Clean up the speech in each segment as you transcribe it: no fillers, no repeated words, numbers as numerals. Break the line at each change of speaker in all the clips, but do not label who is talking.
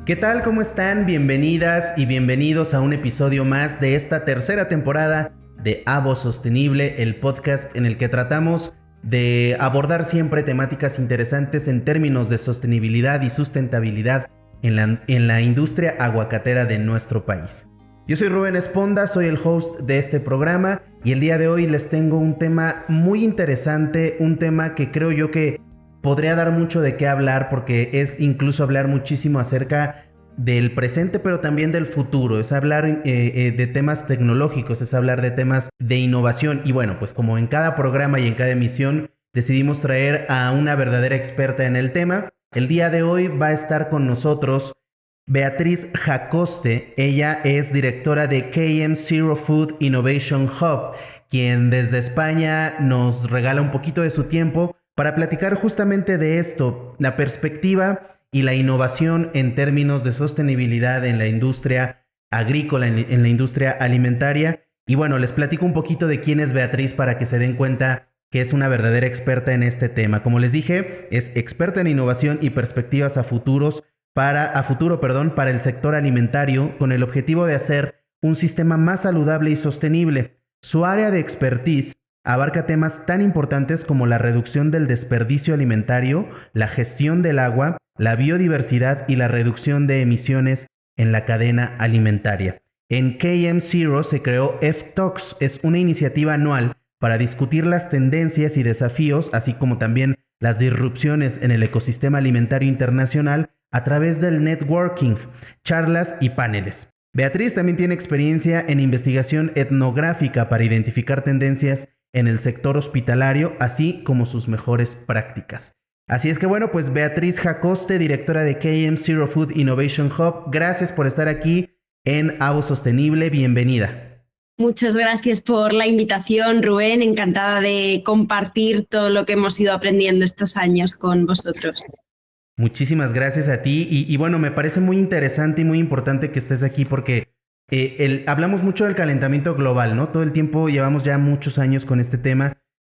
¿Qué tal? ¿Cómo están? Bienvenidas y bienvenidos a un episodio más de esta tercera temporada de Avo Sostenible, el podcast en el que tratamos de abordar siempre temáticas interesantes en términos de sostenibilidad y sustentabilidad en la industria aguacatera de nuestro país. Yo soy Rubén Esponda, soy el host de este programa y el día de hoy les tengo un tema muy interesante, un tema que creo yo que podría dar mucho de qué hablar porque es incluso hablar muchísimo acerca del presente pero también del futuro, es hablar de temas tecnológicos, es hablar de temas de innovación y bueno, pues como en cada programa y en cada emisión decidimos traer a una verdadera experta en el tema. El día de hoy va a estar con nosotros Beatriz Jacoste. Ella es directora de KM Zero Food Innovation Hub, quien desde España nos regala un poquito de su tiempo para platicar justamente de esto, la perspectiva y la innovación en términos de sostenibilidad en la industria agrícola, en la industria alimentaria. Y bueno, les platico un poquito de quién es Beatriz para que se den cuenta que es una verdadera experta en este tema. Como les dije, es experta en innovación y perspectivas a futuro, para el sector alimentario con el objetivo de hacer un sistema más saludable y sostenible. Su área de expertise abarca temas tan importantes como la reducción del desperdicio alimentario, la gestión del agua, la biodiversidad y la reducción de emisiones en la cadena alimentaria. En KM Zero se creó F-Talks, es una iniciativa anual para discutir las tendencias y desafíos, así como también las disrupciones en el ecosistema alimentario internacional a través del networking, charlas y paneles. Beatriz también tiene experiencia en investigación etnográfica para identificar tendencias en el sector hospitalario, así como sus mejores prácticas. Así es que bueno, pues Beatriz Jacoste, directora de KM Zero Food Innovation Hub, gracias por estar aquí en Avo Sostenible, bienvenida.
Muchas gracias por la invitación, Rubén, encantada de compartir todo lo que hemos ido aprendiendo estos años con vosotros.
Muchísimas gracias a ti y bueno, me parece muy interesante y muy importante que estés aquí porque hablamos mucho del calentamiento global, ¿no? Todo el tiempo llevamos ya muchos años con este tema,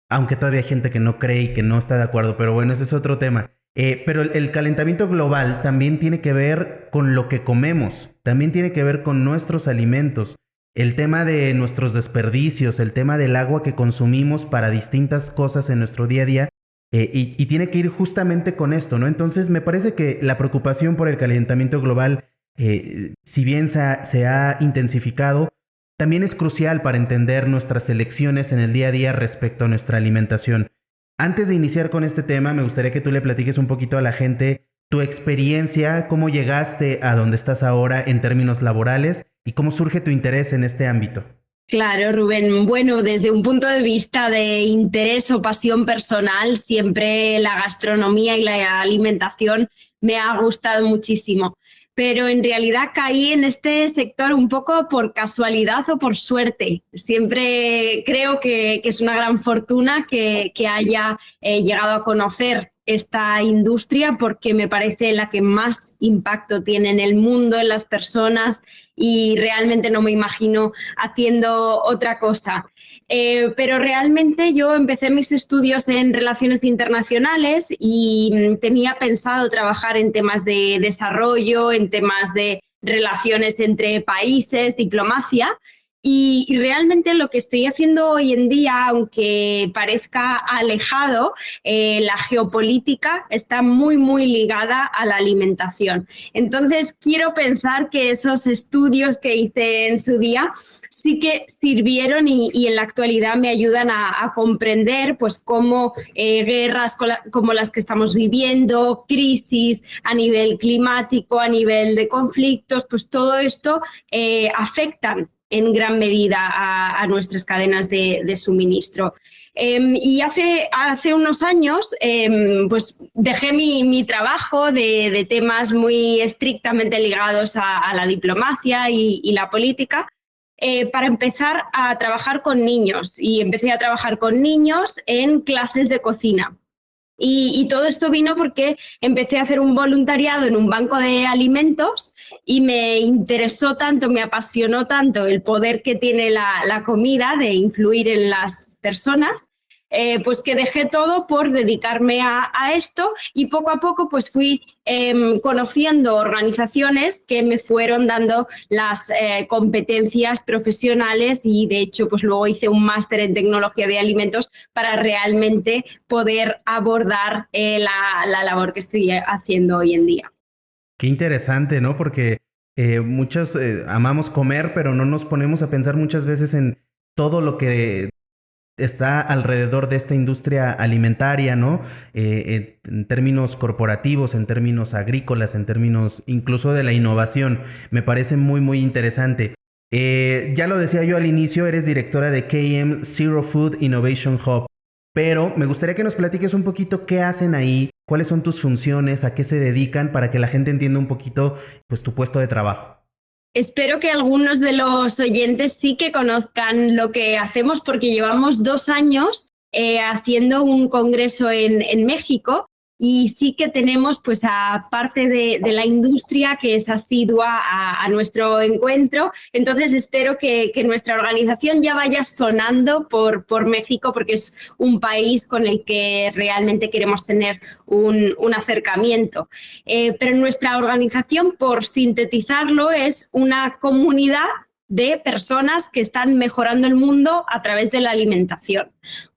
aunque todavía hay gente que no cree y que no está de acuerdo, pero bueno, ese es otro tema. Pero el calentamiento global también tiene que ver con lo que comemos, también tiene que ver con nuestros alimentos, el tema de nuestros desperdicios, el tema del agua que consumimos para distintas cosas en nuestro día a día. Y tiene que ir justamente con esto, ¿no? Entonces me parece que la preocupación por el calentamiento global, si bien se ha intensificado, también es crucial para entender nuestras elecciones en el día a día respecto a nuestra alimentación. Antes de iniciar con este tema, me gustaría que tú le platiques un poquito a la gente tu experiencia, cómo llegaste a donde estás ahora en términos laborales y cómo surge tu interés en este ámbito.
Claro, Rubén. Bueno, desde un punto de vista de interés o pasión personal, siempre la gastronomía y la alimentación me ha gustado muchísimo. Pero en realidad caí en este sector un poco por casualidad o por suerte. Siempre creo que es una gran fortuna que haya llegado a conocer esta industria porque me parece la que más impacto tiene en el mundo, en las personas, y realmente no me imagino haciendo otra cosa. Pero realmente yo empecé mis estudios en relaciones internacionales y tenía pensado trabajar en temas de desarrollo, en temas de relaciones entre países, diplomacia. Y realmente lo que estoy haciendo hoy en día, aunque parezca alejado, la geopolítica está muy, muy ligada a la alimentación. Entonces, quiero pensar que esos estudios que hice en su día sí que sirvieron y en la actualidad me ayudan a comprender pues, cómo guerras como las que estamos viviendo, crisis a nivel climático, a nivel de conflictos, pues todo esto afectan en gran medida a nuestras cadenas de suministro. Y hace unos años pues dejé mi trabajo de temas muy estrictamente ligados a la diplomacia y la política para empezar a trabajar con niños. Y empecé a trabajar con niños en clases de cocina. Y todo esto vino porque empecé a hacer un voluntariado en un banco de alimentos y me interesó tanto, me apasionó tanto el poder que tiene la comida de influir en las personas, pues que dejé todo por dedicarme a esto, y poco a poco pues fui conociendo organizaciones que me fueron dando las competencias profesionales, y de hecho pues luego hice un máster en tecnología de alimentos para realmente poder abordar la labor que estoy haciendo hoy en día.
Qué interesante, ¿no? Porque muchos amamos comer, pero no nos ponemos a pensar muchas veces en todo lo que está alrededor de esta industria alimentaria, ¿no? En términos corporativos, en términos agrícolas, en términos incluso de la innovación. Me parece muy, muy interesante. Ya lo decía yo al inicio, eres directora de KM Zero Food Innovation Hub, pero me gustaría que nos platiques un poquito qué hacen ahí, cuáles son tus funciones, a qué se dedican, para que la gente entienda un poquito, pues, tu puesto de trabajo.
Espero que algunos de los oyentes sí que conozcan lo que hacemos, porque llevamos 2 años haciendo un congreso en México, y sí que tenemos pues a parte de la industria que es asidua a nuestro encuentro. Entonces espero que nuestra organización ya vaya sonando por México, porque es un país con el que realmente queremos tener un acercamiento. Pero nuestra organización, por sintetizarlo, es una comunidad de personas que están mejorando el mundo a través de la alimentación.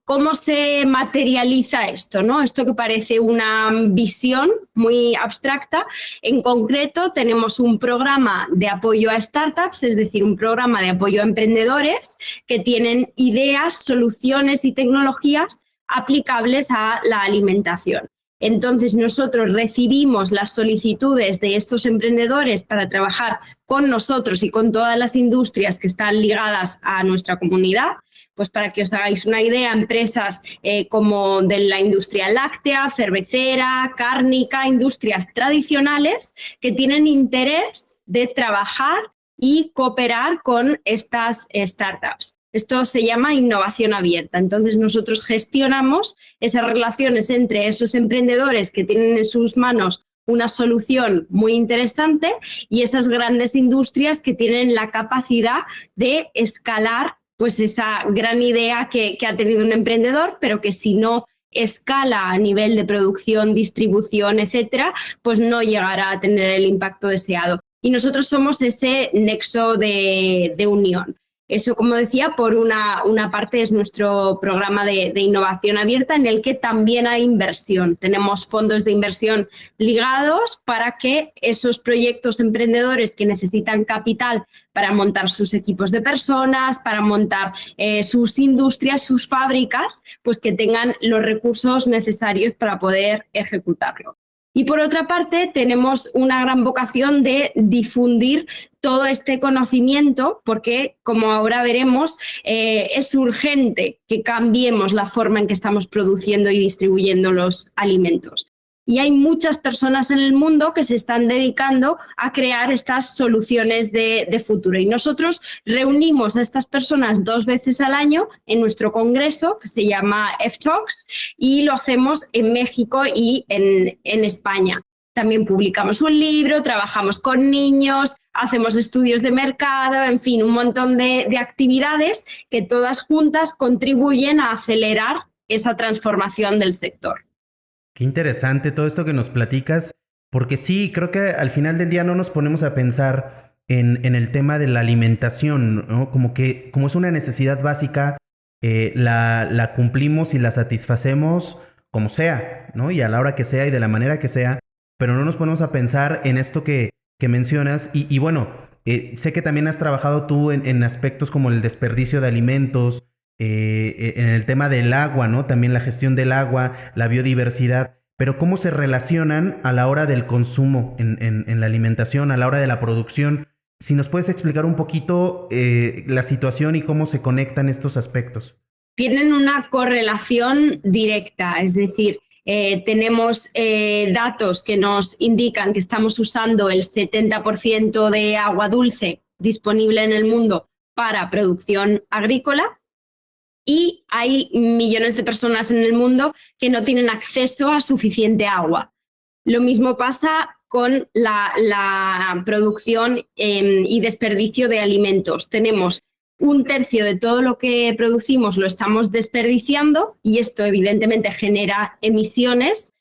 ¿Cómo se materializa esto, ¿no? Esto que parece una visión muy abstracta. En concreto, tenemos un programa de apoyo a startups, es decir, un programa de apoyo a emprendedores que tienen ideas, soluciones y tecnologías aplicables a la alimentación. Entonces, nosotros recibimos las solicitudes de estos emprendedores para trabajar con nosotros y con todas las industrias que están ligadas a nuestra comunidad. Pues para que os hagáis una idea, empresas como de la industria láctea, cervecera, cárnica, industrias tradicionales que tienen interés de trabajar y cooperar con estas startups. Esto se llama innovación abierta. Entonces nosotros gestionamos esas relaciones entre esos emprendedores que tienen en sus manos una solución muy interesante y esas grandes industrias que tienen la capacidad de escalar pues esa gran idea que ha tenido un emprendedor, pero que si no escala a nivel de producción, distribución, etcétera, pues no llegará a tener el impacto deseado. Y nosotros somos ese nexo de unión. Eso, como decía, por una parte es nuestro programa de innovación abierta, en el que también hay inversión. Tenemos fondos de inversión ligados para que esos proyectos emprendedores que necesitan capital para montar sus equipos de personas, para montar sus industrias, sus fábricas, pues que tengan los recursos necesarios para poder ejecutarlo. Y por otra parte, tenemos una gran vocación de difundir todo este conocimiento, porque, como ahora veremos, es urgente que cambiemos la forma en que estamos produciendo y distribuyendo los alimentos. Y hay muchas personas en el mundo que se están dedicando a crear estas soluciones de futuro. Y nosotros reunimos a estas personas 2 veces al año en nuestro congreso, que se llama F-Talks, y lo hacemos en México y en España. También publicamos un libro, trabajamos con niños, hacemos estudios de mercado, en fin, un montón de actividades que todas juntas contribuyen a acelerar esa transformación del sector.
Qué interesante todo esto que nos platicas, porque sí, creo que al final del día no nos ponemos a pensar en el tema de la alimentación, ¿no? Como es una necesidad básica, la cumplimos y la satisfacemos como sea, ¿no? Y a la hora que sea y de la manera que sea, pero no nos ponemos a pensar en esto que mencionas. Y bueno, sé que también has trabajado tú en aspectos como el desperdicio de alimentos, en el tema del agua, ¿no? También la gestión del agua, la biodiversidad, pero ¿cómo se relacionan a la hora del consumo en la alimentación, a la hora de la producción? Si nos puedes explicar un poquito la situación y cómo se conectan estos aspectos.
Tienen una correlación directa, es decir, tenemos datos que nos indican que estamos usando el 70% de agua dulce disponible en el mundo para producción agrícola, y hay millones de personas en el mundo que no tienen acceso a suficiente agua. Lo mismo pasa con la producción y desperdicio de alimentos. Tenemos 1/3 de todo lo que producimos lo estamos desperdiciando y esto evidentemente genera emisiones,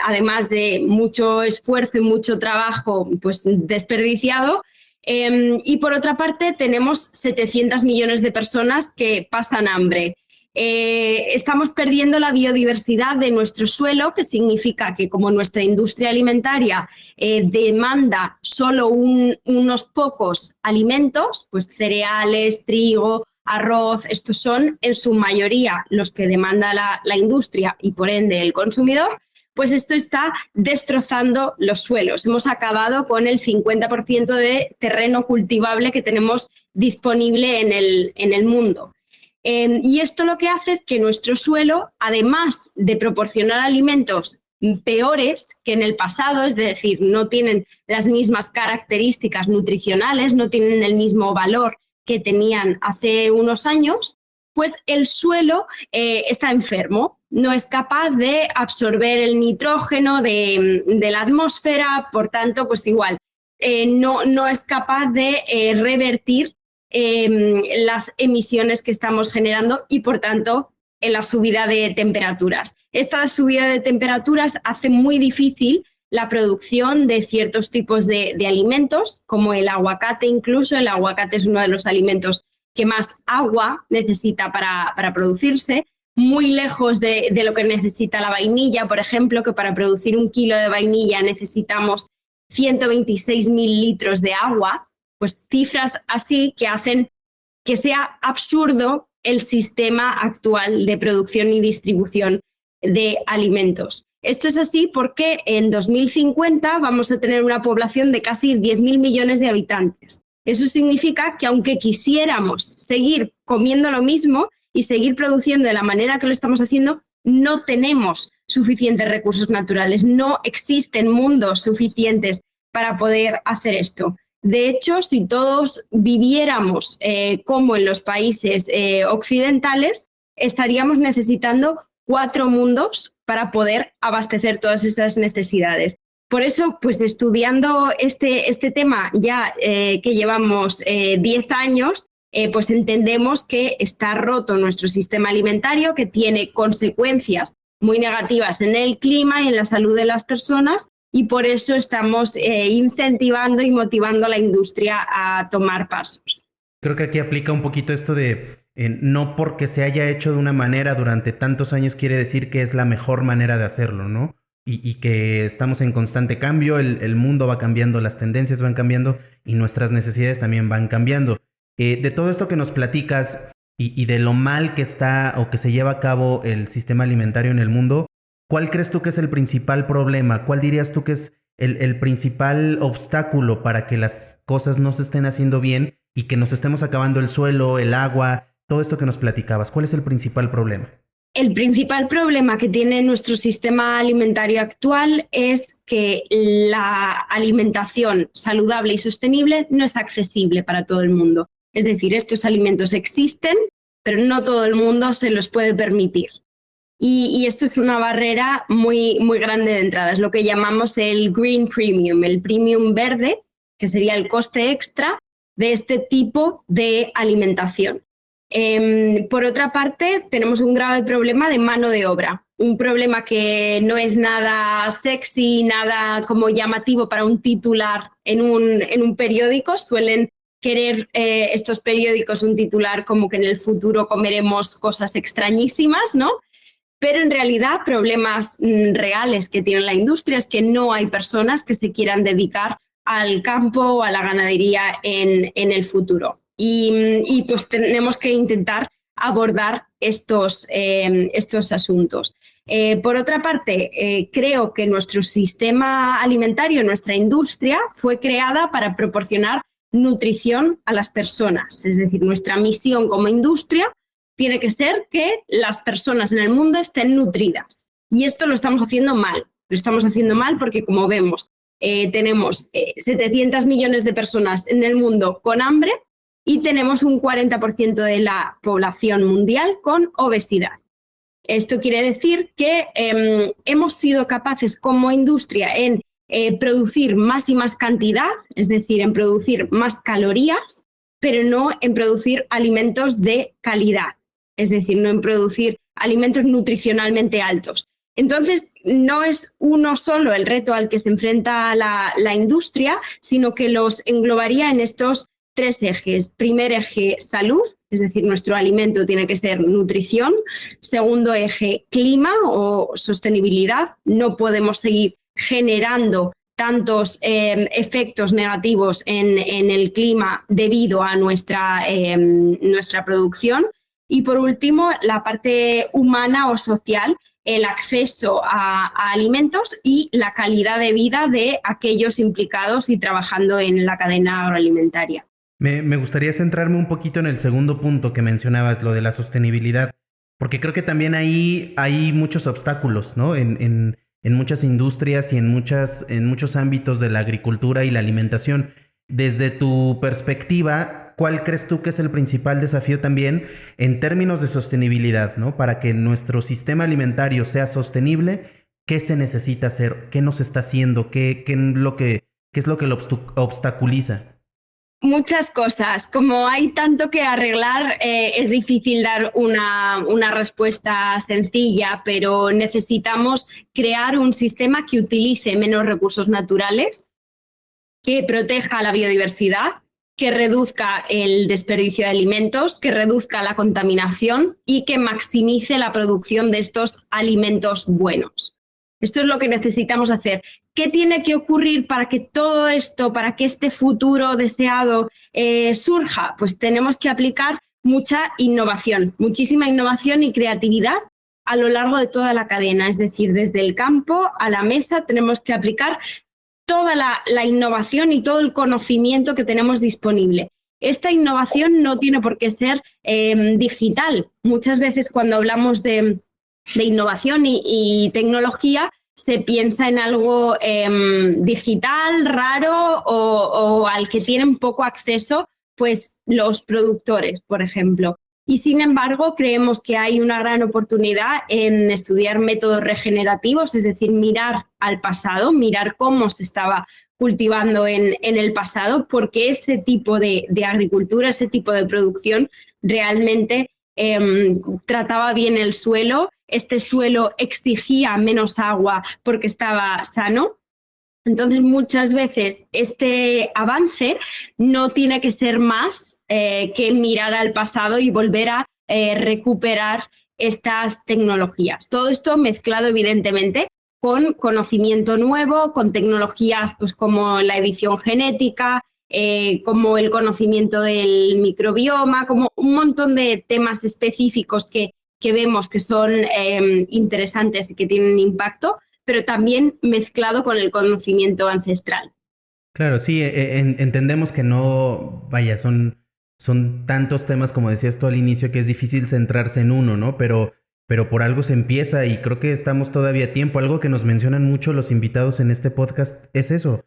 además de mucho esfuerzo y mucho trabajo pues, desperdiciado. Y por otra parte tenemos 700 millones de personas que pasan hambre. Estamos perdiendo la biodiversidad de nuestro suelo, que significa que como nuestra industria alimentaria demanda solo unos pocos alimentos, pues cereales, trigo, arroz, estos son en su mayoría los que demanda la industria y por ende el consumidor, pues esto está destrozando los suelos. Hemos acabado con el 50% de terreno cultivable que tenemos disponible en el mundo. Y esto lo que hace es que nuestro suelo, además de proporcionar alimentos peores que en el pasado, es decir, no tienen las mismas características nutricionales, no tienen el mismo valor que tenían hace unos años, pues el suelo está enfermo, no es capaz de absorber el nitrógeno de la atmósfera, por tanto, pues igual, no es capaz de revertir las emisiones que estamos generando y, por tanto, en la subida de temperaturas. Esta subida de temperaturas hace muy difícil la producción de ciertos tipos de alimentos, como el aguacate incluso. El aguacate es uno de los alimentos que más agua necesita para producirse, muy lejos de lo que necesita la vainilla, por ejemplo, que para producir 1 kilo de vainilla necesitamos 126.000 litros de agua, pues cifras así que hacen que sea absurdo el sistema actual de producción y distribución de alimentos. Esto es así porque en 2050 vamos a tener una población de casi 10.000 millones de habitantes. Eso significa que aunque quisiéramos seguir comiendo lo mismo y seguir produciendo de la manera que lo estamos haciendo, no tenemos suficientes recursos naturales, no existen mundos suficientes para poder hacer esto. De hecho, si todos viviéramos como en los países occidentales, estaríamos necesitando 4 mundos para poder abastecer todas esas necesidades. Por eso, pues estudiando este tema ya que llevamos 10 años, pues entendemos que está roto nuestro sistema alimentario, que tiene consecuencias muy negativas en el clima y en la salud de las personas, y por eso estamos incentivando y motivando a la industria a tomar pasos.
Creo que aquí aplica un poquito esto de no porque se haya hecho de una manera durante tantos años quiere decir que es la mejor manera de hacerlo, ¿no? Y que estamos en constante cambio, el mundo va cambiando, las tendencias van cambiando y nuestras necesidades también van cambiando. De todo esto que nos platicas y de lo mal que está o que se lleva a cabo el sistema alimentario en el mundo, ¿cuál crees tú que es el principal problema? ¿Cuál dirías tú que es el principal obstáculo para que las cosas no se estén haciendo bien y que nos estemos acabando el suelo, el agua, todo esto que nos platicabas? ¿Cuál es el principal problema?
El principal problema que tiene nuestro sistema alimentario actual es que la alimentación saludable y sostenible no es accesible para todo el mundo. Es decir, estos alimentos existen, pero no todo el mundo se los puede permitir. Y esto es una barrera muy, muy grande de entrada. Es lo que llamamos el green premium, el premium verde, que sería el coste extra de este tipo de alimentación. Por otra parte, tenemos un grave problema de mano de obra, un problema que no es nada sexy, nada como llamativo para un titular en un periódico. Suelen querer estos periódicos un titular como que en el futuro comeremos cosas extrañísimas, ¿no? Pero en realidad problemas reales que tiene la industria es que no hay personas que se quieran dedicar al campo o a la ganadería en el futuro. Y pues tenemos que intentar abordar estos asuntos. Por otra parte, creo que nuestro sistema alimentario, nuestra industria, fue creada para proporcionar nutrición a las personas. Es decir, nuestra misión como industria tiene que ser que las personas en el mundo estén nutridas. Y esto lo estamos haciendo mal. Lo estamos haciendo mal porque, como vemos, tenemos 700 millones de personas en el mundo con hambre y tenemos un 40% de la población mundial con obesidad. Esto quiere decir que hemos sido capaces como industria en producir más y más cantidad, es decir, en producir más calorías, pero no en producir alimentos de calidad, es decir, no en producir alimentos nutricionalmente altos. Entonces, no es uno solo el reto al que se enfrenta la industria, sino que los englobaría en estos 3 ejes. Primer eje, salud, es decir, nuestro alimento tiene que ser nutrición. Segundo eje, clima o sostenibilidad. No podemos seguir generando tantos efectos negativos en el clima debido a nuestra producción. Y por último, la parte humana o social, el acceso a alimentos y la calidad de vida de aquellos implicados y trabajando en la cadena agroalimentaria.
Me gustaría centrarme un poquito en el segundo punto que mencionabas, lo de la sostenibilidad, porque creo que también ahí hay muchos obstáculos, ¿no? En muchas industrias y en muchos ámbitos de la agricultura y la alimentación. Desde tu perspectiva, ¿cuál crees tú que es el principal desafío también en términos de sostenibilidad, ¿no? Para que nuestro sistema alimentario sea sostenible, ¿qué se necesita hacer? ¿Qué nos está haciendo? ¿Qué es lo que lo obstaculiza?
Muchas cosas. Como hay tanto que arreglar, es difícil dar una respuesta sencilla, pero necesitamos crear un sistema que utilice menos recursos naturales, que proteja la biodiversidad, que reduzca el desperdicio de alimentos, que reduzca la contaminación y que maximice la producción de estos alimentos buenos. Esto es lo que necesitamos hacer. ¿Qué tiene que ocurrir para que todo esto, para que este futuro deseado surja? Pues tenemos que aplicar mucha innovación, muchísima innovación y creatividad a lo largo de toda la cadena. Es decir, desde el campo a la mesa tenemos que aplicar toda la innovación y todo el conocimiento que tenemos disponible. Esta innovación no tiene por qué ser digital. Muchas veces cuando hablamos de innovación y tecnología, se piensa en algo digital, raro o al que tienen poco acceso, pues los productores, por ejemplo. Y sin embargo, creemos que hay una gran oportunidad en estudiar métodos regenerativos, es decir, mirar al pasado, mirar cómo se estaba cultivando en el pasado, porque ese tipo de agricultura, ese tipo de producción realmente trataba bien el suelo. Este suelo exigía menos agua porque estaba sano. Entonces, muchas veces este avance no tiene que ser más que mirar al pasado y volver a recuperar estas tecnologías. Todo esto mezclado, evidentemente, con conocimiento nuevo, con tecnologías pues, como la edición genética, como el conocimiento del microbioma, como un montón de temas específicos que vemos que son interesantes y que tienen impacto, pero también mezclado con el conocimiento ancestral.
Claro, sí, entendemos que no, vaya, son tantos temas, como decías tú al inicio, que es difícil centrarse en uno, ¿no? Pero por algo se empieza y creo que estamos todavía a tiempo. Algo que nos mencionan mucho los invitados en este podcast es eso.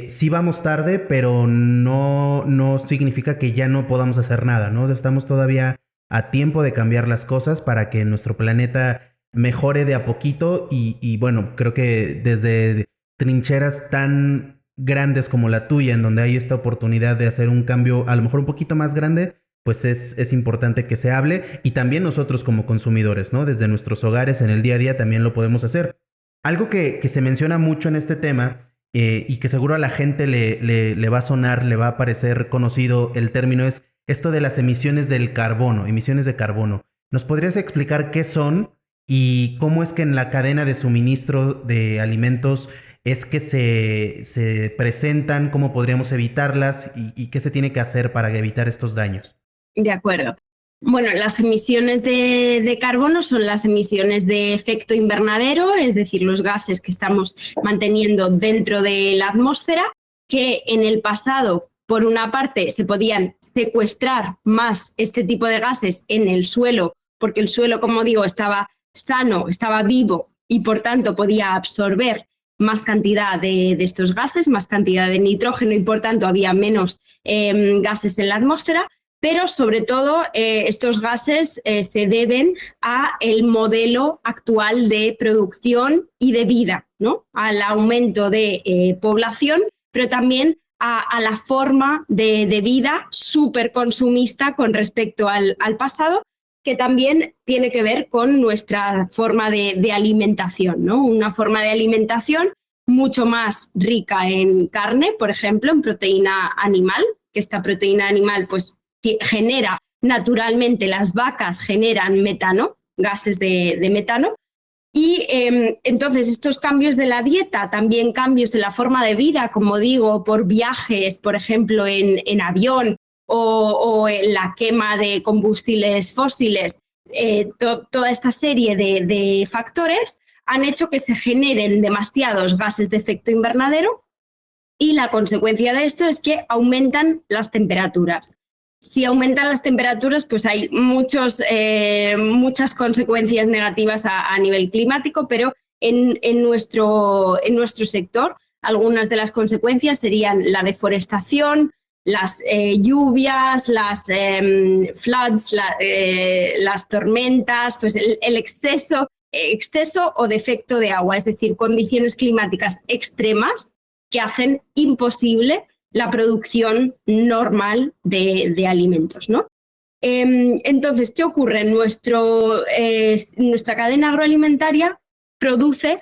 Sí vamos tarde, pero no significa que ya no podamos hacer nada, ¿no? Estamos todavía a tiempo de cambiar las cosas para que nuestro planeta mejore de a poquito y bueno, creo que desde trincheras tan grandes como la tuya, en donde hay esta oportunidad de hacer un cambio a lo mejor un poquito más grande, pues es importante que se hable y también nosotros como consumidores, ¿no? Desde nuestros hogares en el día a día también lo podemos hacer. Algo que se menciona mucho en este tema y que seguro a la gente le va a sonar, le va a parecer conocido el término es esto de las emisiones del carbono, emisiones de carbono. ¿Nos podrías explicar qué son y cómo es que en la cadena de suministro de alimentos es que se presentan, cómo podríamos evitarlas y qué se tiene que hacer para evitar estos daños?
De acuerdo. Bueno, las emisiones de carbono son las emisiones de efecto invernadero, es decir, los gases que estamos manteniendo dentro de la atmósfera, que en el pasado, por una parte, se podían secuestrar más este tipo de gases en el suelo, porque el suelo, como digo, estaba sano, estaba vivo y por tanto podía absorber más cantidad de estos gases, más cantidad de nitrógeno y por tanto había menos gases en la atmósfera. Pero sobre todo estos gases se deben al modelo actual de producción y de vida, ¿no? Al aumento de población, pero también a la forma de vida súper consumista con respecto al pasado, que también tiene que ver con nuestra forma de alimentación, ¿no? Una forma de alimentación mucho más rica en carne, por ejemplo, en proteína animal, que esta proteína animal pues genera naturalmente, las vacas generan metano, gases de metano, y entonces estos cambios de la dieta, también cambios en la forma de vida, como digo, por viajes, por ejemplo, en avión o en la quema de combustibles fósiles, toda esta serie de factores han hecho que se generen demasiados gases de efecto invernadero y la consecuencia de esto es que aumentan las temperaturas. Si aumentan las temperaturas, pues hay muchas consecuencias negativas a nivel climático, pero en nuestro sector algunas de las consecuencias serían la deforestación, las lluvias, las floods, las tormentas, pues el exceso o defecto de agua, es decir, condiciones climáticas extremas que hacen imposible la producción normal de alimentos, ¿no? Entonces, ¿qué ocurre? Nuestra cadena agroalimentaria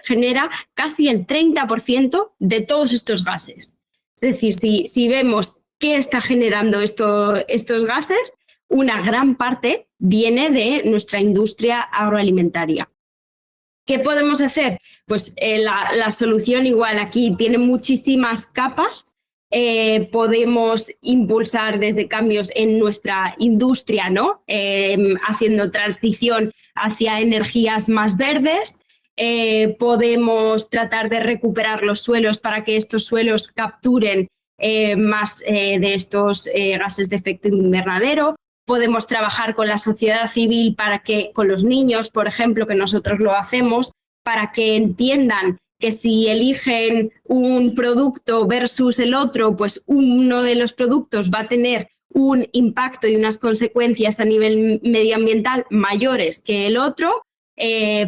genera casi el 30% de todos estos gases. Es decir, si vemos qué está generando estos gases, una gran parte viene de nuestra industria agroalimentaria. ¿Qué podemos hacer? Pues la solución igual aquí tiene muchísimas capas. Podemos impulsar desde cambios en nuestra industria, ¿no? Haciendo transición hacia energías más verdes. Podemos tratar de recuperar los suelos para que estos suelos capturen más de estos gases de efecto invernadero. Podemos trabajar con la sociedad civil con los niños, por ejemplo, que nosotros lo hacemos, para que entiendan que si eligen un producto versus el otro, pues uno de los productos va a tener un impacto y unas consecuencias a nivel medioambiental mayores que el otro.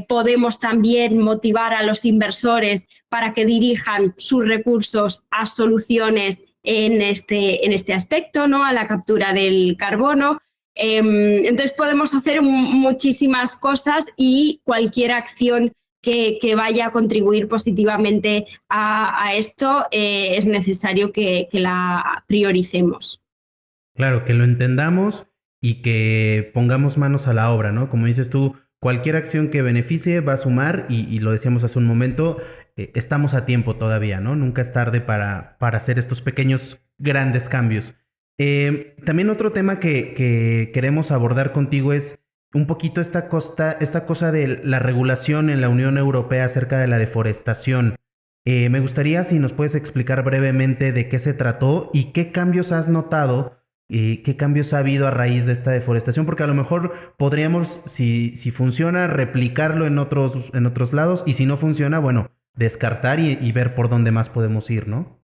Podemos también motivar a los inversores para que dirijan sus recursos a soluciones en este aspecto, ¿no? A la captura del carbono. Entonces podemos hacer muchísimas cosas y cualquier acción que vaya a contribuir positivamente a esto es necesario que la prioricemos.
Claro, que lo entendamos y que pongamos manos a la obra, ¿no? Como dices tú, cualquier acción que beneficie va a sumar y lo decíamos hace un momento, estamos a tiempo todavía, ¿no? Nunca es tarde para hacer estos pequeños, grandes cambios. También otro tema que queremos abordar contigo es un poquito esta cosa de la regulación en la Unión Europea acerca de la deforestación. Me gustaría si nos puedes explicar brevemente de qué se trató y qué cambios has notado y qué cambios ha habido a raíz de esta deforestación, porque a lo mejor podríamos, si funciona, replicarlo en otros lados y si no funciona, bueno, descartar y ver por dónde más podemos ir, ¿no?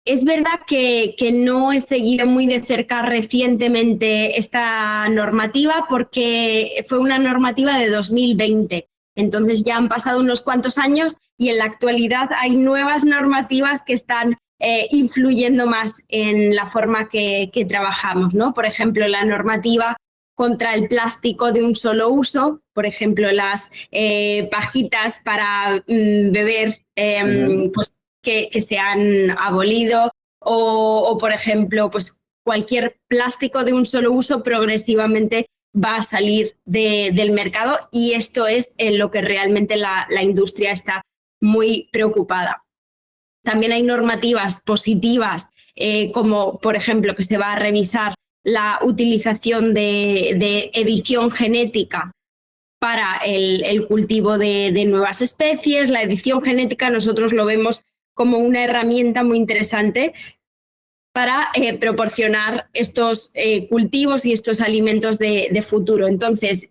Es verdad que no he seguido muy de cerca recientemente esta normativa porque fue una normativa de 2020. Entonces ya han pasado unos cuantos años y en la actualidad hay nuevas normativas que están influyendo más en la forma que trabajamos, ¿no? Por ejemplo, la normativa contra el plástico de un solo uso, por ejemplo, las pajitas para beber, pues que se han abolido o, por ejemplo, pues cualquier plástico de un solo uso progresivamente va a salir del mercado y esto es en lo que realmente la industria está muy preocupada. También hay normativas positivas como, por ejemplo, que se va a revisar la utilización de edición genética para el cultivo de nuevas especies. La edición genética nosotros lo vemos como una herramienta muy interesante para proporcionar estos cultivos y estos alimentos de futuro. Entonces,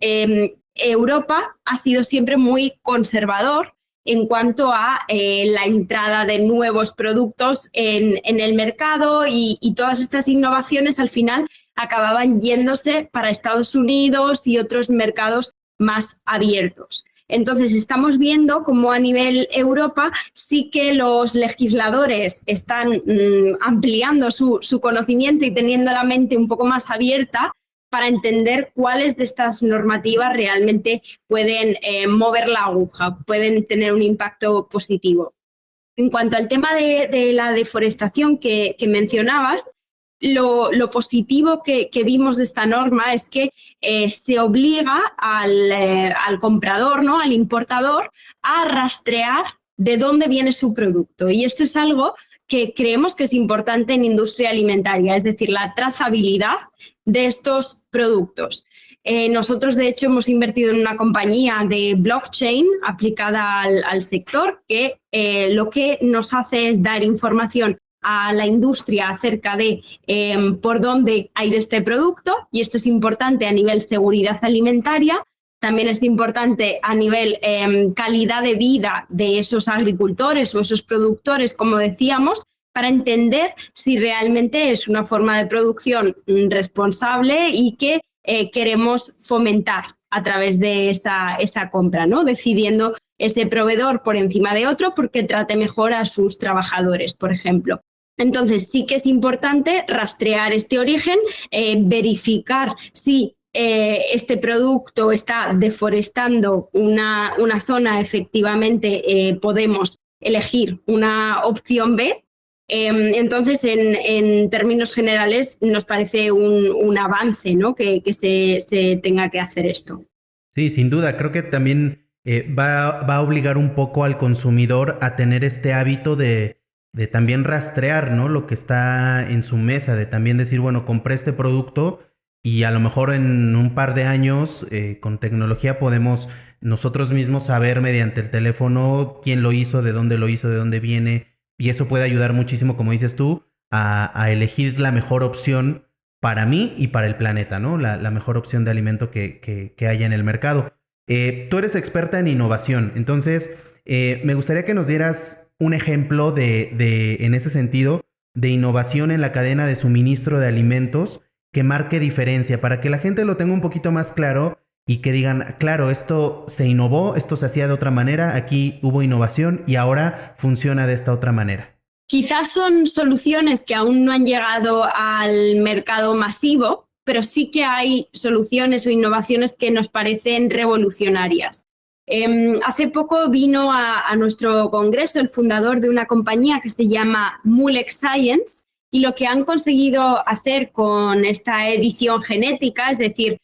Europa ha sido siempre muy conservador en cuanto a la entrada de nuevos productos en el mercado y todas estas innovaciones al final acababan yéndose para Estados Unidos y otros mercados más abiertos. Entonces, estamos viendo cómo a nivel Europa sí que los legisladores están ampliando su conocimiento y teniendo la mente un poco más abierta para entender cuáles de estas normativas realmente pueden mover la aguja, pueden tener un impacto positivo. En cuanto al tema de la deforestación que mencionabas, lo positivo que vimos de esta norma es que se obliga al comprador, ¿no?, al importador, a rastrear de dónde viene su producto. Y esto es algo que creemos que es importante en industria alimentaria, es decir, la trazabilidad de estos productos. Nosotros, de hecho, hemos invertido en una compañía de blockchain aplicada al sector que lo que nos hace es dar información a la industria acerca de por dónde ha ido este producto, y esto es importante a nivel seguridad alimentaria. También es importante a nivel calidad de vida de esos agricultores o esos productores, como decíamos, para entender si realmente es una forma de producción responsable y que queremos fomentar a través de esa compra, ¿no?, decidiendo ese proveedor por encima de otro porque trate mejor a sus trabajadores, por ejemplo. Entonces, sí que es importante rastrear este origen, verificar si este producto está deforestando una zona. Efectivamente, podemos elegir una opción B. Entonces, en términos generales, nos parece un avance, ¿no?, que se tenga que hacer esto.
Sí, sin duda. Creo que también va a obligar un poco al consumidor a tener este hábito de también rastrear, ¿no?, lo que está en su mesa, de también decir, bueno, compré este producto y a lo mejor en un par de años con tecnología podemos nosotros mismos saber mediante el teléfono quién lo hizo, de dónde viene, y eso puede ayudar muchísimo, como dices tú, a elegir la mejor opción para mí y para el planeta, ¿no? La mejor opción de alimento que haya en el mercado. Tú eres experta en innovación, entonces me gustaría que nos dieras un ejemplo en ese sentido, de innovación en la cadena de suministro de alimentos que marque diferencia, para que la gente lo tenga un poquito más claro y que digan, claro, esto se innovó, esto se hacía de otra manera, aquí hubo innovación y ahora funciona de esta otra manera.
Quizás son soluciones que aún no han llegado al mercado masivo, pero sí que hay soluciones o innovaciones que nos parecen revolucionarias. Hace poco vino a nuestro congreso el fundador de una compañía que se llama Molex Science, y lo que han conseguido hacer con esta edición genética, es decir,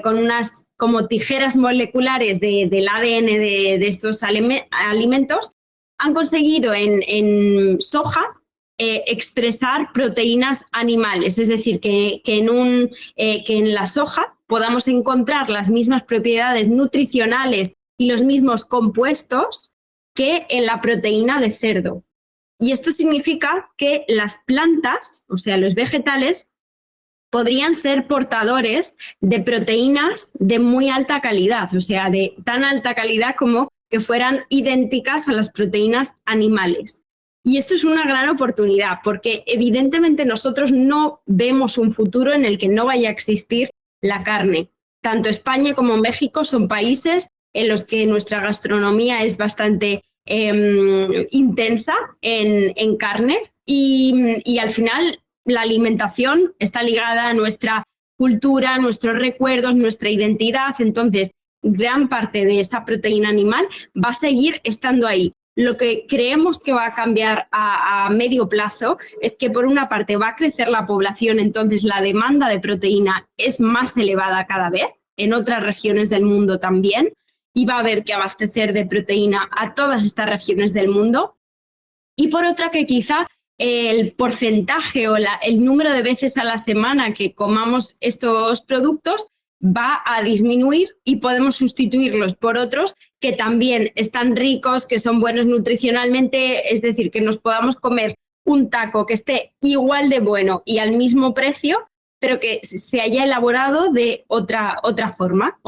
con unas como tijeras moleculares del ADN de estos alimentos, han conseguido en soja expresar proteínas animales, es decir, que en la soja podamos encontrar las mismas propiedades nutricionales y los mismos compuestos que en la proteína de cerdo. Y esto significa que las plantas, o sea, los vegetales, podrían ser portadores de proteínas de muy alta calidad, o sea, de tan alta calidad como que fueran idénticas a las proteínas animales. Y esto es una gran oportunidad porque evidentemente nosotros no vemos un futuro en el que no vaya a existir la carne. Tanto España como México son países en los que nuestra gastronomía es bastante intensa en carne y al final la alimentación está ligada a nuestra cultura, nuestros recuerdos, nuestra identidad. Entonces, gran parte de esa proteína animal va a seguir estando ahí. Lo que creemos que va a cambiar a medio plazo es que, por una parte, va a crecer la población, entonces la demanda de proteína es más elevada cada vez, en otras regiones del mundo también, y va a haber que abastecer de proteína a todas estas regiones del mundo. Y por otra, que quizá el porcentaje o el número de veces a la semana que comamos estos productos va a disminuir y podemos sustituirlos por otros que también están ricos, que son buenos nutricionalmente, es decir, que nos podamos comer un taco que esté igual de bueno y al mismo precio, pero que se haya elaborado de otra forma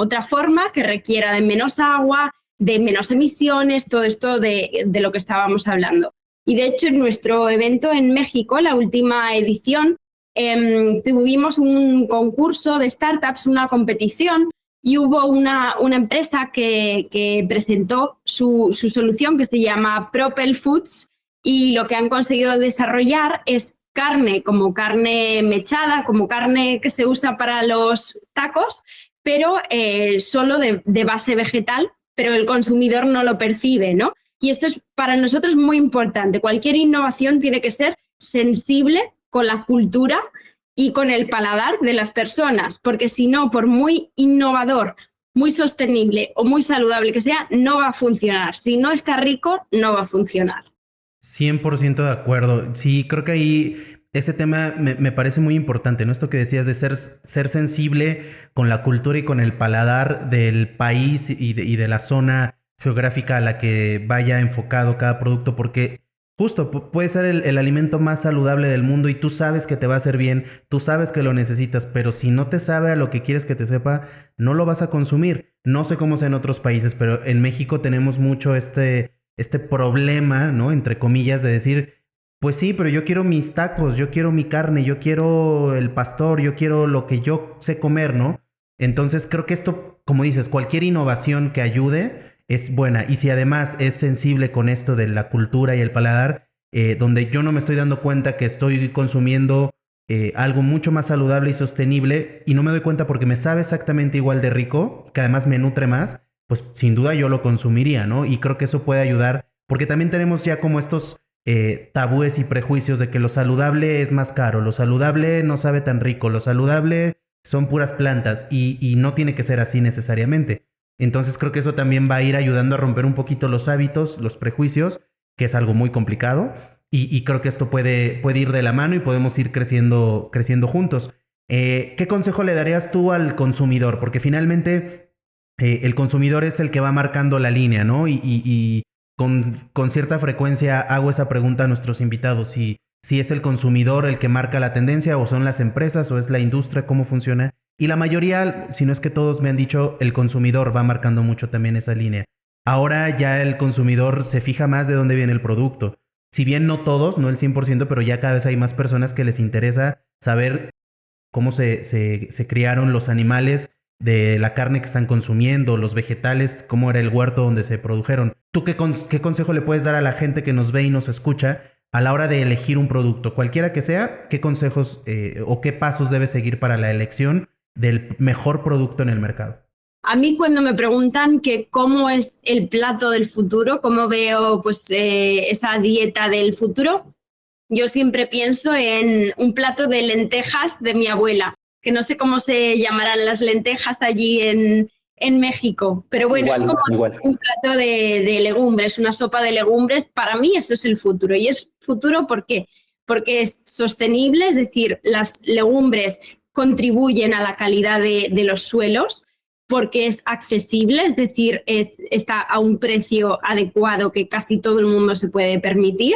que requiera de menos agua, de menos emisiones, todo esto de lo que estábamos hablando. Y de hecho, en nuestro evento en México, la última edición, tuvimos un concurso de startups, una competición y hubo una empresa que presentó su solución que se llama Propel Foods y lo que han conseguido desarrollar es carne como carne mechada, como carne que se usa para los tacos, pero solo de base vegetal, pero el consumidor no lo percibe, ¿no? Y esto es para nosotros muy importante. Cualquier innovación tiene que ser sensible con la cultura y con el paladar de las personas, porque si no, por muy innovador, muy sostenible o muy saludable que sea, no va a funcionar. Si no está rico, no va a funcionar.
100% de acuerdo. Sí, creo que ahí ese tema me parece muy importante, ¿no? Esto que decías de ser sensible con la cultura y con el paladar del país y de la zona geográfica a la que vaya enfocado cada producto, porque justo puede ser el alimento más saludable del mundo y tú sabes que te va a hacer bien, tú sabes que lo necesitas, pero si no te sabe a lo que quieres que te sepa, no lo vas a consumir. No sé cómo sea en otros países, pero en México tenemos mucho este problema, ¿no? Entre comillas, de decir, pues sí, pero yo quiero mis tacos, yo quiero mi carne, yo quiero el pastor, yo quiero lo que yo sé comer, ¿no? Entonces creo que esto, como dices, cualquier innovación que ayude es buena. Y si además es sensible con esto de la cultura y el paladar, donde yo no me estoy dando cuenta que estoy consumiendo algo mucho más saludable y sostenible y no me doy cuenta porque me sabe exactamente igual de rico, que además me nutre más, pues sin duda yo lo consumiría, ¿no? Y creo que eso puede ayudar, porque también tenemos ya como estos tabúes y prejuicios de que lo saludable es más caro, lo saludable no sabe tan rico, lo saludable son puras plantas y no tiene que ser así necesariamente. Entonces creo que eso también va a ir ayudando a romper un poquito los hábitos, los prejuicios, que es algo muy complicado, y creo que esto puede ir de la mano y podemos ir creciendo juntos. ¿Qué consejo le darías tú al consumidor? Porque finalmente el consumidor es el que va marcando la línea, ¿no? Y con cierta frecuencia hago esa pregunta a nuestros invitados, si es el consumidor el que marca la tendencia o son las empresas o es la industria, cómo funciona. Y la mayoría, si no es que todos me han dicho, el consumidor va marcando mucho también esa línea. Ahora ya el consumidor se fija más de dónde viene el producto. Si bien no todos, no el 100%, pero ya cada vez hay más personas que les interesa saber cómo se criaron los animales, de la carne que están consumiendo, los vegetales, cómo era el huerto donde se produjeron. ¿Tú qué consejo le puedes dar a la gente que nos ve y nos escucha a la hora de elegir un producto? Cualquiera que sea, ¿qué consejos o qué pasos debe seguir para la elección del mejor producto en el mercado?
A mí cuando me preguntan que cómo es el plato del futuro, cómo veo pues, esa dieta del futuro, yo siempre pienso en un plato de lentejas de mi abuela, que no sé cómo se llamarán las lentejas allí en México, pero bueno, igual, es como igual. Un plato de legumbres, una sopa de legumbres. Para mí eso es el futuro. ¿Y es futuro por qué? Porque es sostenible, es decir, las legumbres contribuyen a la calidad de los suelos, porque es accesible, es decir, está a un precio adecuado que casi todo el mundo se puede permitir.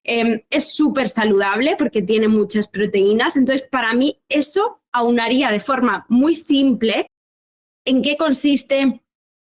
Es súper saludable porque tiene muchas proteínas. Entonces, para mí eso aunaría de forma muy simple en qué consiste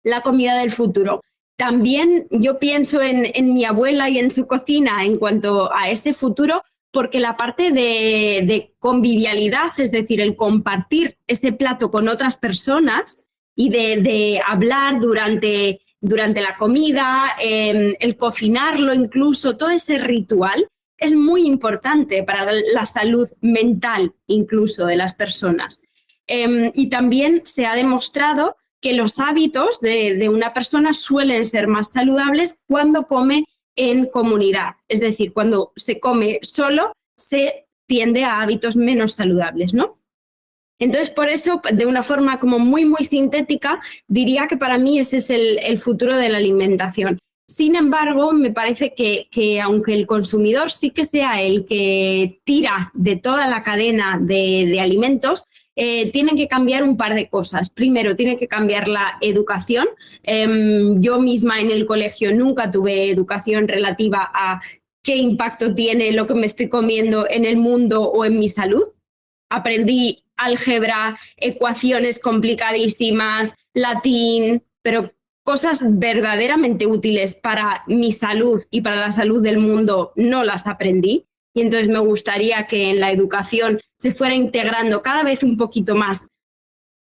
la comida del futuro. También yo pienso en mi abuela y en su cocina en cuanto a ese futuro, porque la parte de convivialidad, es decir, el compartir ese plato con otras personas y de hablar durante la comida, el cocinarlo incluso, todo ese ritual es muy importante para la salud mental incluso de las personas. Y también se ha demostrado que los hábitos de una persona suelen ser más saludables cuando come en comunidad. Es decir, cuando se come solo, se tiende a hábitos menos saludables, ¿no? Entonces, por eso, de una forma como muy, muy sintética, diría que para mí ese es el futuro de la alimentación. Sin embargo, me parece que aunque el consumidor sí que sea el que tira de toda la cadena de alimentos, tienen que cambiar un par de cosas. Primero, tiene que cambiar la educación. Yo misma en el colegio nunca tuve educación relativa a qué impacto tiene lo que me estoy comiendo en el mundo o en mi salud. Aprendí álgebra, ecuaciones complicadísimas, latín, pero cosas verdaderamente útiles para mi salud y para la salud del mundo no las aprendí. Y entonces me gustaría que en la educación se fuera integrando cada vez un poquito más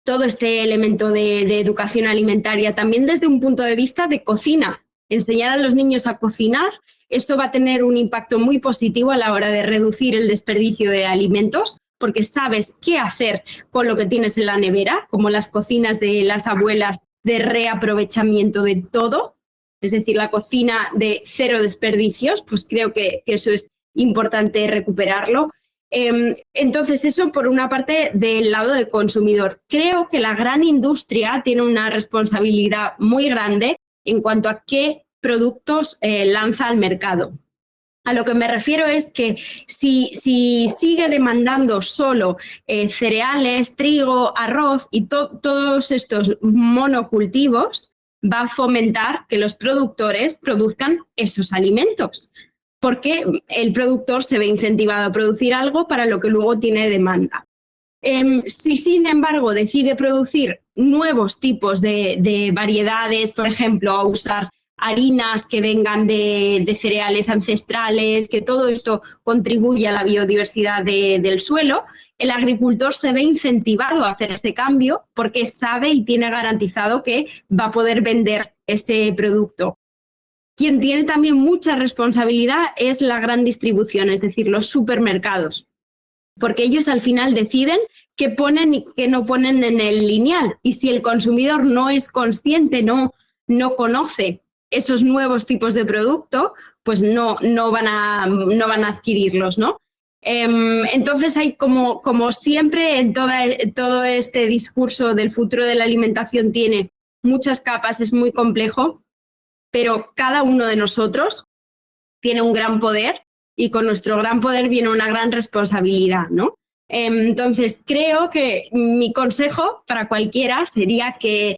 todo este elemento de educación alimentaria, también desde un punto de vista de cocina. Enseñar a los niños a cocinar, eso va a tener un impacto muy positivo a la hora de reducir el desperdicio de alimentos, porque sabes qué hacer con lo que tienes en la nevera, como las cocinas de las abuelas de reaprovechamiento de todo, es decir, la cocina de cero desperdicios, pues creo que eso es importante recuperarlo. Entonces, eso por una parte del lado del consumidor. Creo que la gran industria tiene una responsabilidad muy grande en cuanto a qué productos lanza al mercado. A lo que me refiero es que si sigue demandando solo cereales, trigo, arroz y todos estos monocultivos, va a fomentar que los productores produzcan esos alimentos, porque el productor se ve incentivado a producir algo para lo que luego tiene demanda. Si, sin embargo, decide producir nuevos tipos de variedades, por ejemplo, a usar harinas que vengan de cereales ancestrales, que todo esto contribuye a la biodiversidad del suelo, el agricultor se ve incentivado a hacer este cambio porque sabe y tiene garantizado que va a poder vender ese producto. Quien tiene también mucha responsabilidad es la gran distribución, es decir, los supermercados, porque ellos al final deciden qué ponen y qué no ponen en el lineal. Y si el consumidor no es consciente, no conoce esos nuevos tipos de producto, pues no van a adquirirlos, ¿no? Entonces hay como siempre en todo este discurso del futuro de la alimentación tiene muchas capas, es muy complejo, pero cada uno de nosotros tiene un gran poder y con nuestro gran poder viene una gran responsabilidad, ¿no? Entonces creo que mi consejo para cualquiera sería que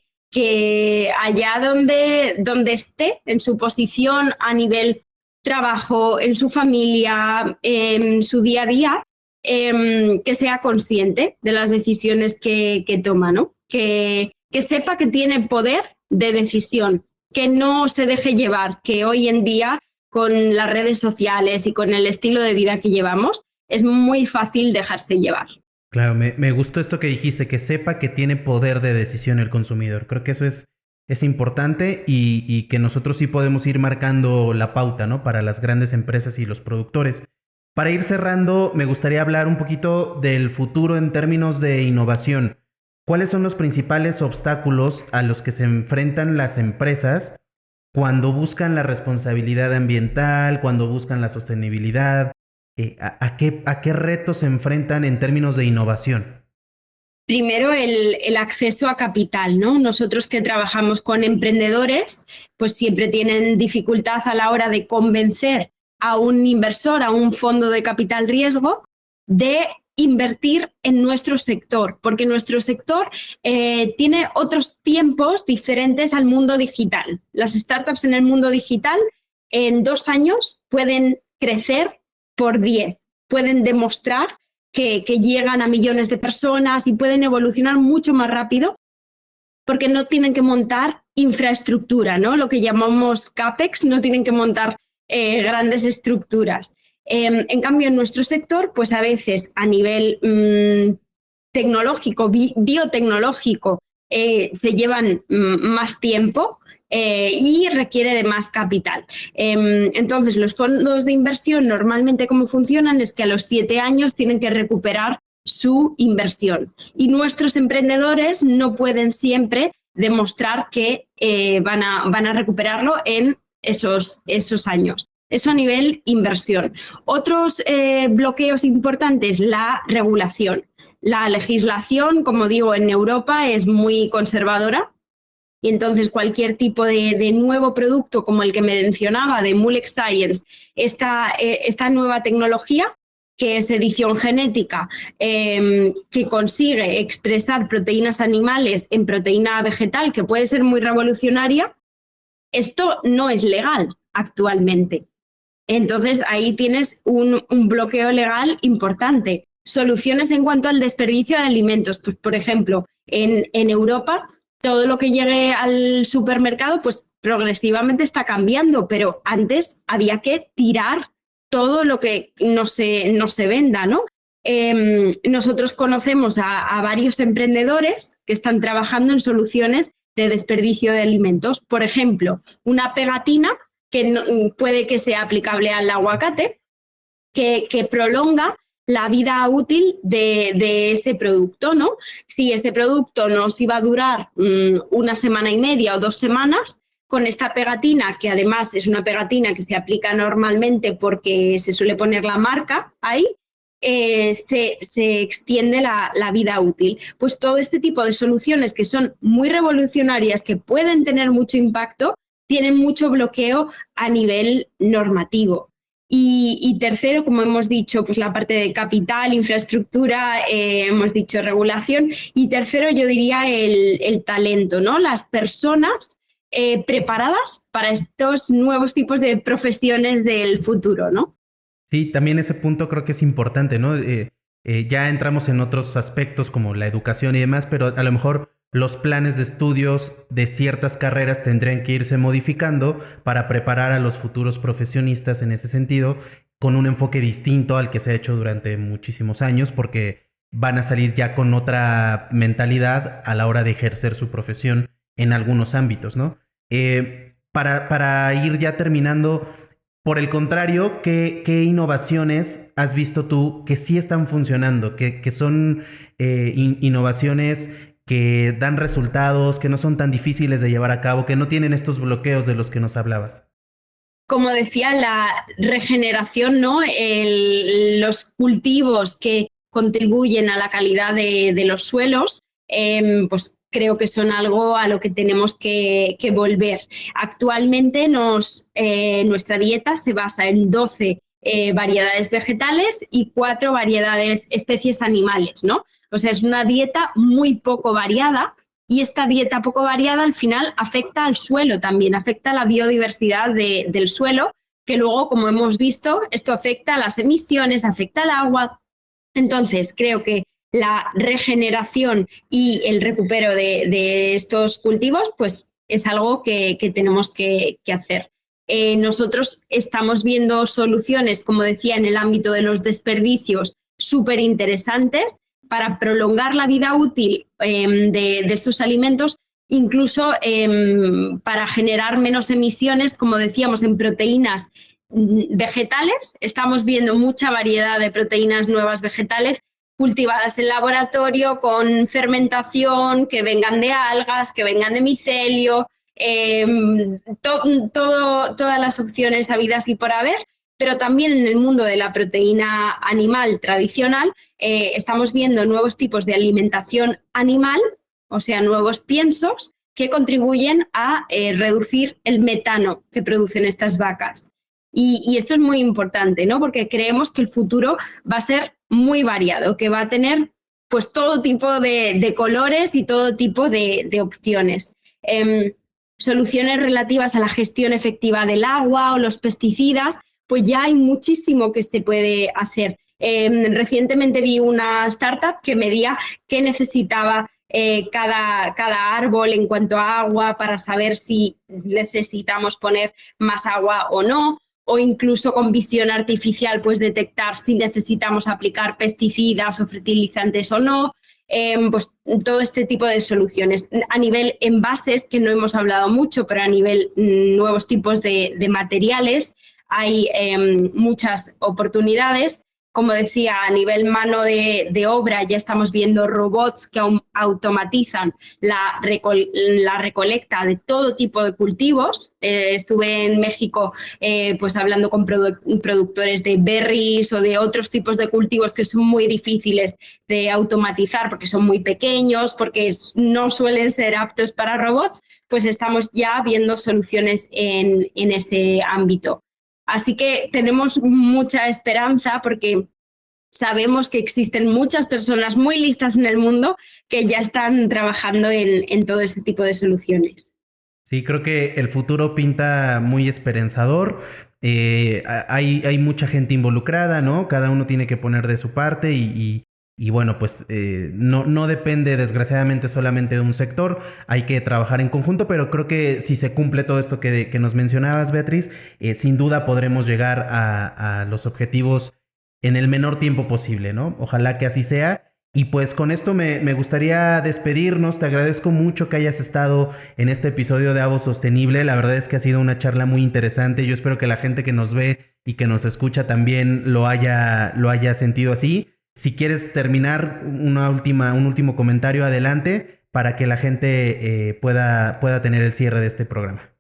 allá donde esté, en su posición a nivel trabajo, en su familia, en su día a día, que sea consciente de las decisiones que toma, ¿no? Que sepa que tiene poder de decisión, que no se deje llevar, que hoy en día con las redes sociales y con el estilo de vida que llevamos es muy fácil dejarse llevar.
Claro, me gustó esto que dijiste, que sepa que tiene poder de decisión el consumidor. Creo que eso es importante y que nosotros sí podemos ir marcando la pauta, ¿no? Para las grandes empresas y los productores. Para ir cerrando, me gustaría hablar un poquito del futuro en términos de innovación. ¿Cuáles son los principales obstáculos a los que se enfrentan las empresas cuando buscan la responsabilidad ambiental, cuando buscan la sostenibilidad? ¿A qué retos se enfrentan en términos de innovación?
Primero, el acceso a capital, ¿no? Nosotros que trabajamos con emprendedores, pues siempre tienen dificultad a la hora de convencer a un inversor, a un fondo de capital riesgo, de invertir en nuestro sector, porque nuestro sector tiene otros tiempos diferentes al mundo digital. Las startups en el mundo digital en 2 años pueden crecer por 10, pueden demostrar que llegan a millones de personas y pueden evolucionar mucho más rápido porque no tienen que montar infraestructura, ¿no? Lo que llamamos CAPEX, no tienen que montar grandes estructuras. En cambio, en nuestro sector, pues a veces a nivel tecnológico, biotecnológico, se llevan más tiempo y requiere de más capital. Entonces, los fondos de inversión normalmente cómo funcionan es que a los 7 años tienen que recuperar su inversión. Y nuestros emprendedores no pueden siempre demostrar que van a recuperarlo en esos años. Eso a nivel inversión. Otros bloqueos importantes, la regulación. La legislación, como digo, en Europa es muy conservadora y entonces cualquier tipo de nuevo producto como el que me mencionaba de Molex Science, esta nueva tecnología que es edición genética, que consigue expresar proteínas animales en proteína vegetal, que puede ser muy revolucionaria, esto no es legal actualmente. Entonces ahí tienes un bloqueo legal importante. Soluciones en cuanto al desperdicio de alimentos. Pues, por ejemplo, en Europa todo lo que llegue al supermercado pues progresivamente está cambiando, pero antes había que tirar todo lo que no se venda, ¿no? nosotros conocemos a varios emprendedores que están trabajando en soluciones de desperdicio de alimentos. Por ejemplo, una pegatina que puede que sea aplicable al aguacate, que prolonga la vida útil de ese producto, ¿no? Si ese producto nos iba a durar una semana y media o 2 semanas, con esta pegatina, que además es una pegatina que se aplica normalmente porque se suele poner la marca ahí, se extiende la vida útil. Pues todo este tipo de soluciones que son muy revolucionarias, que pueden tener mucho impacto, tienen mucho bloqueo a nivel normativo. Y tercero, como hemos dicho, pues la parte de capital, infraestructura, hemos dicho regulación. Y tercero, yo diría el talento, ¿no? Las personas preparadas para estos nuevos tipos de profesiones del futuro, ¿no?
Sí, también ese punto creo que es importante, ¿no? Ya entramos en otros aspectos como la educación y demás, pero a lo mejor los planes de estudios de ciertas carreras tendrían que irse modificando para preparar a los futuros profesionistas en ese sentido, con un enfoque distinto al que se ha hecho durante muchísimos años, porque van a salir ya con otra mentalidad a la hora de ejercer su profesión en algunos ámbitos, ¿no? Para ir ya terminando, por el contrario, ¿qué innovaciones has visto tú que sí están funcionando, que son innovaciones que dan resultados, que no son tan difíciles de llevar a cabo, que no tienen estos bloqueos de los que nos hablabas?
Como decía, la regeneración, ¿no? Los cultivos que contribuyen a la calidad de los suelos, pues creo que son algo a lo que tenemos que volver. Actualmente nuestra dieta se basa en 12 variedades vegetales y 4 variedades, especies animales, ¿no? O sea, es una dieta muy poco variada y esta dieta poco variada al final afecta al suelo también, afecta a la biodiversidad del suelo, que luego, como hemos visto, esto afecta a las emisiones, afecta al agua. Entonces, creo que la regeneración y el recupero de estos cultivos, pues es algo que tenemos que hacer. Nosotros estamos viendo soluciones, como decía, en el ámbito de los desperdicios súper interesantes para prolongar la vida útil de estos alimentos, incluso para generar menos emisiones, como decíamos, en proteínas vegetales. Estamos viendo mucha variedad de proteínas nuevas vegetales cultivadas en laboratorio con fermentación, que vengan de algas, que vengan de micelio, todas las opciones habidas y por haber. Pero también en el mundo de la proteína animal tradicional estamos viendo nuevos tipos de alimentación animal, o sea, nuevos piensos que contribuyen a reducir el metano que producen estas vacas. Y esto es muy importante, ¿no? Porque creemos que el futuro va a ser muy variado, que va a tener pues todo tipo de colores y todo tipo de opciones. Soluciones relativas a la gestión efectiva del agua o los pesticidas, pues ya hay muchísimo que se puede hacer. Recientemente vi una startup que medía qué necesitaba cada árbol en cuanto a agua para saber si necesitamos poner más agua o no, o incluso con visión artificial pues detectar si necesitamos aplicar pesticidas o fertilizantes o no. Pues todo este tipo de soluciones. A nivel envases, que no hemos hablado mucho, pero a nivel nuevos tipos de materiales, hay muchas oportunidades. Como decía, a nivel mano de obra ya estamos viendo robots que automatizan la recolecta de todo tipo de cultivos. Estuve en México pues hablando con productores de berries o de otros tipos de cultivos que son muy difíciles de automatizar porque son muy pequeños, porque no suelen ser aptos para robots. Pues estamos ya viendo soluciones en ese ámbito. Así que tenemos mucha esperanza porque sabemos que existen muchas personas muy listas en el mundo que ya están trabajando en todo ese tipo de soluciones.
Sí, creo que el futuro pinta muy esperanzador. Hay mucha gente involucrada, ¿no? Cada uno tiene que poner de su parte y bueno, pues no depende desgraciadamente solamente de un sector, hay que trabajar en conjunto, pero creo que si se cumple todo esto que nos mencionabas, Beatriz, sin duda podremos llegar a los objetivos en el menor tiempo posible, ¿no? Ojalá que así sea. Y pues con esto me gustaría despedirnos. Te agradezco mucho que hayas estado en este episodio de Avo Sostenible. La verdad es que ha sido una charla muy interesante. Yo espero que la gente que nos ve y que nos escucha también lo haya sentido así. Si quieres terminar un último comentario, adelante, para que la gente pueda tener el cierre de este programa.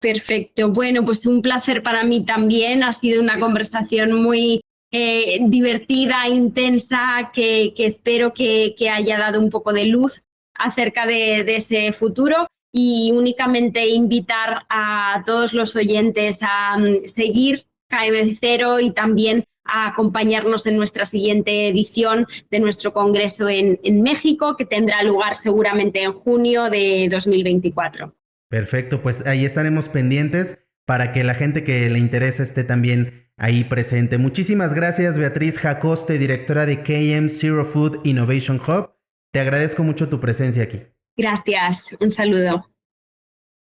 Perfecto. Bueno, pues un placer para mí también. Ha sido una conversación muy divertida, intensa, que espero que haya dado un poco de luz acerca de ese futuro, y únicamente invitar a todos los oyentes a seguir KM0 y también a acompañarnos en nuestra siguiente edición de nuestro congreso en México, que tendrá lugar seguramente en junio de 2024.
Perfecto, pues ahí estaremos pendientes para que la gente que le interese esté también ahí presente. Muchísimas gracias, Beatriz Jacoste, directora de KM Zero Food Innovation Hub. Te agradezco mucho tu presencia aquí.
Gracias, un saludo.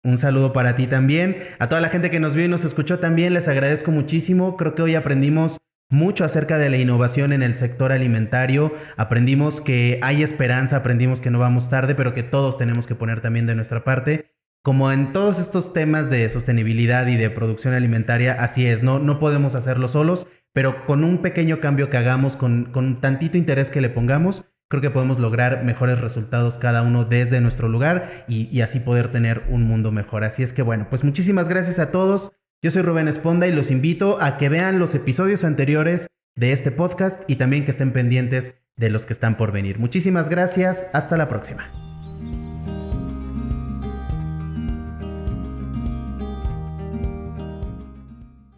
Un saludo para ti también. A toda la gente que nos vio y nos escuchó también les agradezco muchísimo. Creo que hoy aprendimos mucho acerca de la innovación en el sector alimentario. Aprendimos que hay esperanza, aprendimos que no vamos tarde, pero que todos tenemos que poner también de nuestra parte. Como en todos estos temas de sostenibilidad y de producción alimentaria, así es, no podemos hacerlo solos, pero con un pequeño cambio que hagamos, con tantito interés que le pongamos, creo que podemos lograr mejores resultados cada uno desde nuestro lugar y así poder tener un mundo mejor. Así es que bueno, pues muchísimas gracias a todos. Yo soy Rubén Esponda y los invito a que vean los episodios anteriores de este podcast y también que estén pendientes de los que están por venir. Muchísimas gracias, hasta la próxima.